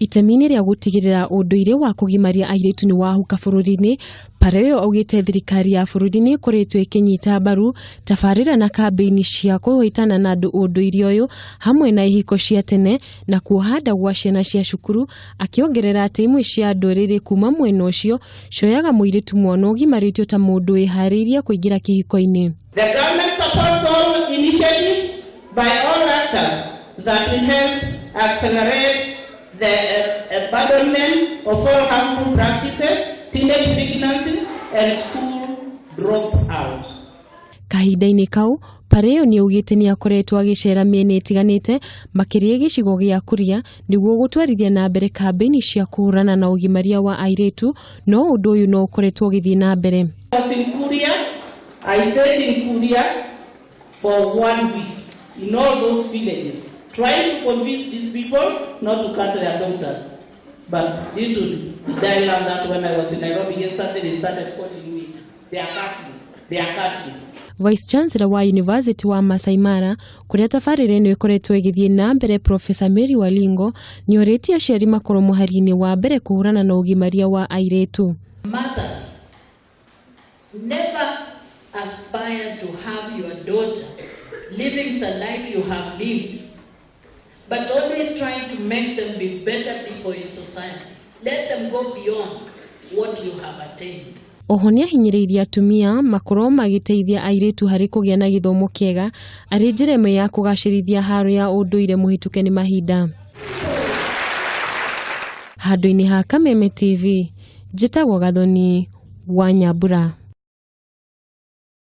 Itemini ria gutigirira unduire wa kugimaria airitu ni wahuka bururi-ini. Pareyo augite thirikari ya bururi-ini ikoretwo ikinyita mbaru tabarira na kambeini cia kuhitana na andu unduire uyu hamwe na ihiko cia tene na kuhanda gwa ciana cia cukuru, akiongerera ati imwe cia nduriri kuuma mwena ucio cioyaga muiritu mwana ugimaritio ta mundu ihariirie kuingira kihiko-ini. The government supports all initiatives by all actors that will help accelerate the abandonment of all harmful practices, teenage pregnancies and school dropout. Kahinda-ini kau, Pareyo ni augite ni akoretwo agicera miena itiganite makiria gicigo gia kuria niguo gutwarithia na mbere kambeini cia kuhurana na ugimaria wa airitu, no undu uyu no ukoretwo ugithii na mbere. I stayed in Kuria for 1 week in all those villages, trying to convince these people not to cut their daughters. But due to the dialogue that when I was in Nairobi yesterday, they started calling me. They are cut me. Vice Chancellor wa University wa Masai Mara, kuria tabarire ino ikoretwo igithii na mbere, Professor Mary Walingo, ni oreti aciari makorwo muhari-ini wa mbere kuhurana na ugimaria wa airitu. Mothers, never aspire to have your daughter living the life you have lived, but always trying to make them be better people in society. Let them go beyond what you have attained. Oho ni ahinyiriirie atumia makorwo magiteithia airitu hari kugia na githomo kiega ari njira imwe ya kugacirithia haro ya unduire muhituke ni mahinda. Handu-ini ha Kameme TV, njitagwo Gathoni wa Nyambura.